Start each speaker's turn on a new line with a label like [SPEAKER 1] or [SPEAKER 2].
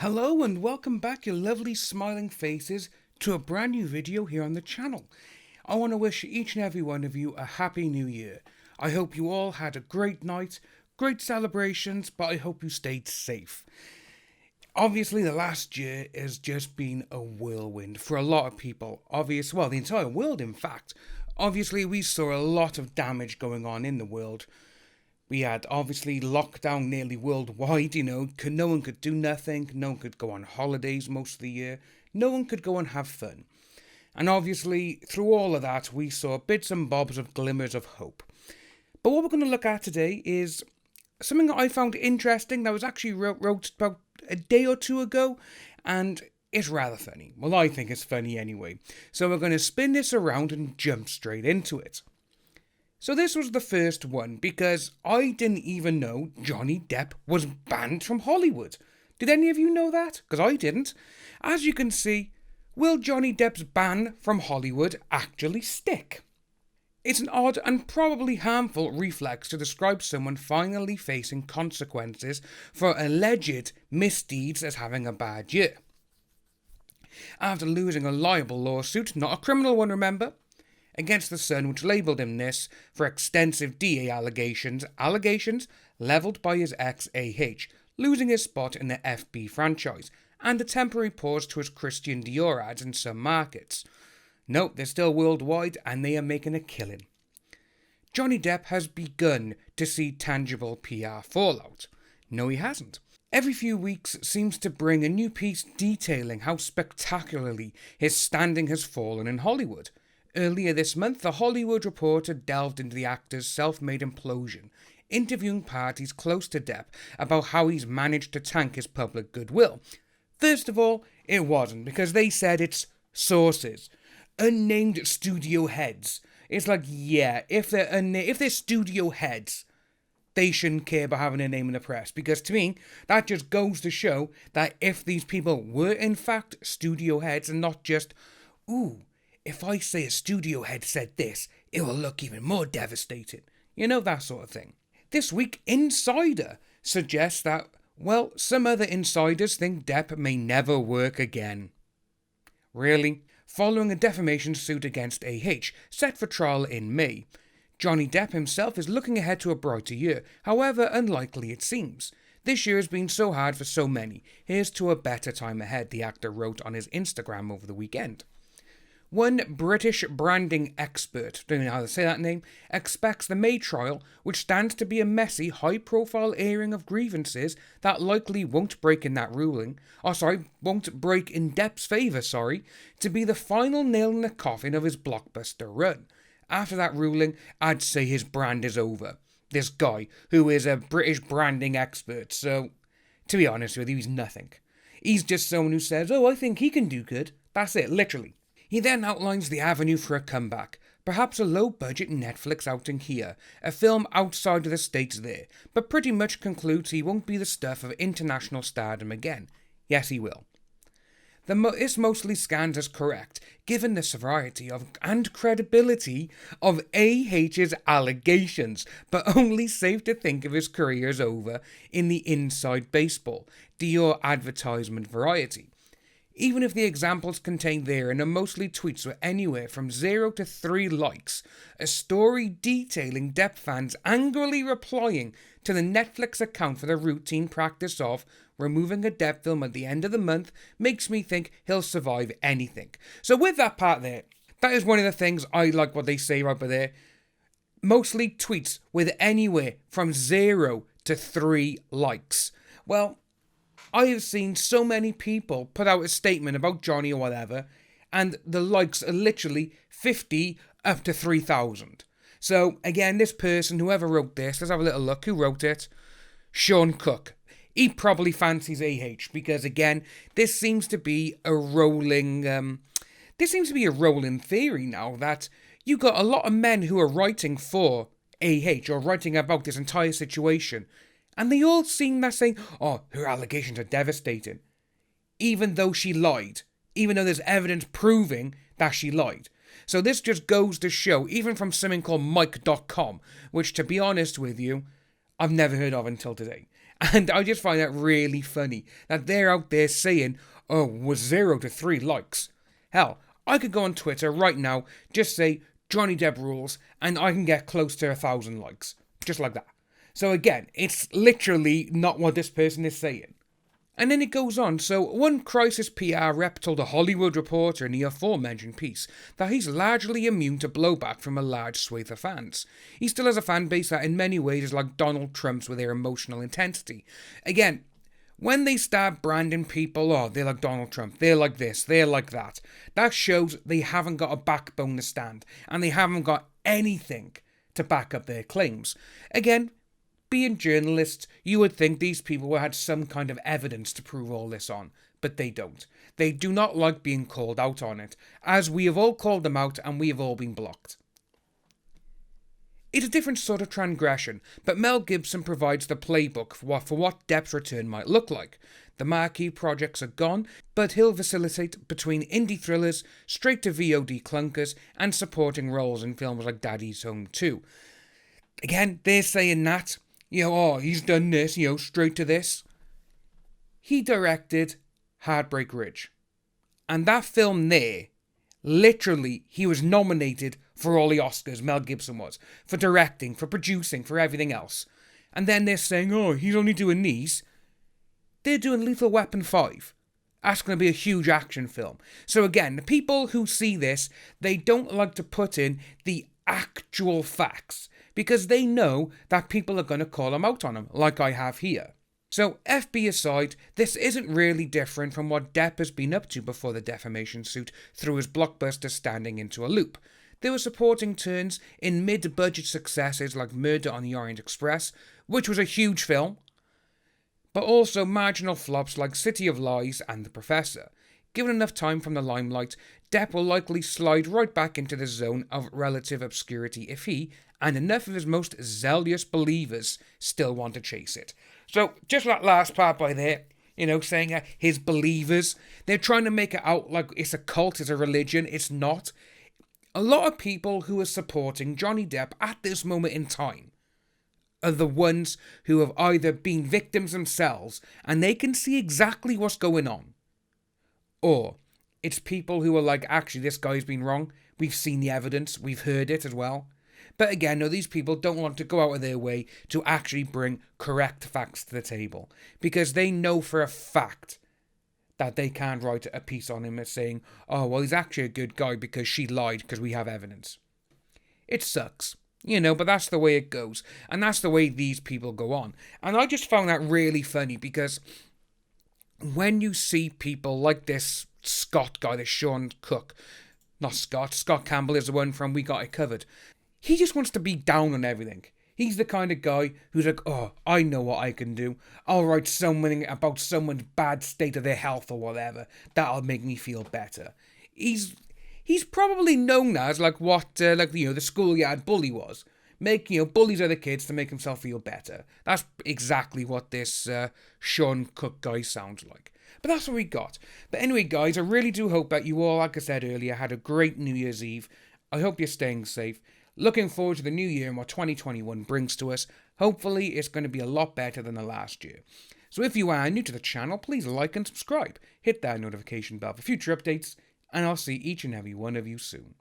[SPEAKER 1] Hello and welcome back, you lovely smiling faces, to a brand new video here on the channel. I want to wish each and every one of you a happy new year. I hope you all had a great night, great celebrations, but I hope you stayed safe. Obviously the last year has just been a whirlwind for a lot of people. The entire world in fact. Obviously we saw a lot of damage going on in the world. We had obviously lockdown nearly worldwide, no one could do nothing, no one could go on holidays most of the year, no one could go and have fun. And obviously, through all of that, we saw bits and bobs of glimmers of hope. But what we're going to look at today is something that I found interesting that was actually wrote about a day or two ago, and it's rather funny. Well, I think it's funny anyway. So we're going to spin this around and jump straight into it. So this was the first one, because I didn't even know Johnny Depp was banned from Hollywood. Did any of you know that? Because I didn't. As you can see, will Johnny Depp's ban from Hollywood actually stick? It's an odd and probably harmful reflex to describe someone finally facing consequences for alleged misdeeds as having a bad year. After losing a liable lawsuit, not a criminal one remember, against The Sun, which labelled him this for extensive DA allegations levelled by his ex AH, losing his spot in the FB franchise, and a temporary pause to his Christian Dior ads in some markets. No, they're still worldwide and they are making a killing. Johnny Depp has begun to see tangible PR fallout. No, he hasn't. Every few weeks seems to bring a new piece detailing how spectacularly his standing has fallen in Hollywood. Earlier this month, The Hollywood Reporter delved into the actor's self-made implosion, interviewing parties close to Depp about how he's managed to tank his public goodwill. First of all, it wasn't, because they said it's sources, unnamed studio heads. It's like, yeah, if they're studio heads, they shouldn't care about having a name in the press, because to me, that just goes to show that if these people were in fact studio heads and not just, if I say a studio head said this, it will look even more devastating. That sort of thing. This week, Insider suggests that, some other insiders think Depp may never work again. Really? Following a defamation suit against AH, set for trial in May. Johnny Depp himself is looking ahead to a brighter year, however unlikely it seems. This year has been so hard for so many. Here's to a better time ahead, the actor wrote on his Instagram over the weekend. One British branding expert, don't know how to say that name, expects the May trial, which stands to be a messy, high-profile airing of grievances that likely won't break in Depp's favour, to be the final nail in the coffin of his blockbuster run. After that ruling, I'd say his brand is over. This guy, who is a British branding expert, so, to be honest with you, he's nothing. He's just someone who says, I think he can do good. That's it, literally. He then outlines the avenue for a comeback, perhaps a low-budget Netflix outing here, a film outside of the States there, but pretty much concludes he won't be the stuff of international stardom again. Yes, he will. This mostly scans as correct, given the severity and credibility of AH's allegations, but only safe to think of his career as over in the inside baseball, Dior advertisement variety. Even if the examples contained therein are mostly tweets with anywhere from 0 to 3 likes, a story detailing Depp fans angrily replying to the Netflix account for the routine practice of removing a Depp film at the end of the month makes me think he'll survive anything. So with that part there, that is one of the things I like what they say right there. Mostly tweets with anywhere from 0 to 3 likes. Well, I have seen so many people put out a statement about Johnny or whatever, and the likes are literally 50 up to 3,000. So, again, this person, whoever wrote this, let's have a little look. Who wrote it? Sean Cook. He probably fancies AH, because, again, this seems to be a rolling theory now, that you got a lot of men who are writing for AH, or writing about this entire situation, and they all seem that saying, her allegations are devastating. Even though she lied. Even though there's evidence proving that she lied. So this just goes to show, even from something called Mike.com, which, to be honest with you, I've never heard of until today. And I just find that really funny that they're out there saying, oh, was 0 to 3 likes. Hell, I could go on Twitter right now, just say Johnny Depp rules, and I can get close to 1,000 likes. Just like that. So again, it's literally not what this person is saying. And then it goes on. So one crisis PR rep told a Hollywood Reporter in the aforementioned piece that he's largely immune to blowback from a large swathe of fans. He still has a fan base that in many ways is like Donald Trump's with their emotional intensity. Again, when they start branding people, oh, they're like Donald Trump, they're like this, they're like that, that shows they haven't got a backbone to stand, and they haven't got anything to back up their claims. Again, being journalists, you would think these people had some kind of evidence to prove all this on, but they don't. They do not like being called out on it, as we have all called them out and we have all been blocked. It's a different sort of transgression, but Mel Gibson provides the playbook for what Depp's return might look like. The marquee projects are gone, but he'll facilitate between indie thrillers, straight to VOD clunkers, and supporting roles in films like Daddy's Home 2. Again, they're saying that, oh, he's done this, straight to this. He directed Heartbreak Ridge. And that film there, literally, he was nominated for all the Oscars, Mel Gibson was, for directing, for producing, for everything else. And then they're saying, oh, he's only doing these. They're doing Lethal Weapon 5. That's going to be a huge action film. So again, the people who see this, they don't like to put in the actual facts, because they know that people are going to call them out on them, like I have here. So, FB aside, this isn't really different from what Depp has been up to before the defamation suit through his blockbuster Standing into a Loop. There were supporting turns in mid-budget successes like Murder on the Orient Express, which was a huge film, but also marginal flops like City of Lies and The Professor. Given enough time from the limelight, Depp will likely slide right back into the zone of relative obscurity if he, and enough of his most zealous believers, still want to chase it. So, just that last part by there, saying his believers, they're trying to make it out like it's a cult, it's a religion. It's not. A lot of people who are supporting Johnny Depp at this moment in time are the ones who have either been victims themselves and they can see exactly what's going on, or it's people who are like, actually, this guy's been wrong. We've seen the evidence. We've heard it as well. But again, no, these people don't want to go out of their way to actually bring correct facts to the table, because they know for a fact that they can't write a piece on him as saying, oh, well, he's actually a good guy because she lied because we have evidence. It sucks, but that's the way it goes. And that's the way these people go on. And I just found that really funny, because when you see people like this Scott guy, this Sean Cook, not Scott Campbell is the one from We Got It Covered. He just wants to be down on everything. He's the kind of guy who's like, oh, I know what I can do. I'll write something about someone's bad state of their health or whatever. That'll make me feel better. He's probably known as like what the schoolyard bully was. Bullies other kids to make himself feel better. That's exactly what this Sean Cook guy sounds like. But that's what we got. But anyway, guys, I really do hope that you all, like I said earlier, had a great New Year's Eve. I hope you're staying safe. Looking forward to the new year and what 2021 brings to us. Hopefully, it's going to be a lot better than the last year. So if you are new to the channel, please like and subscribe. Hit that notification bell for future updates, and I'll see each and every one of you soon.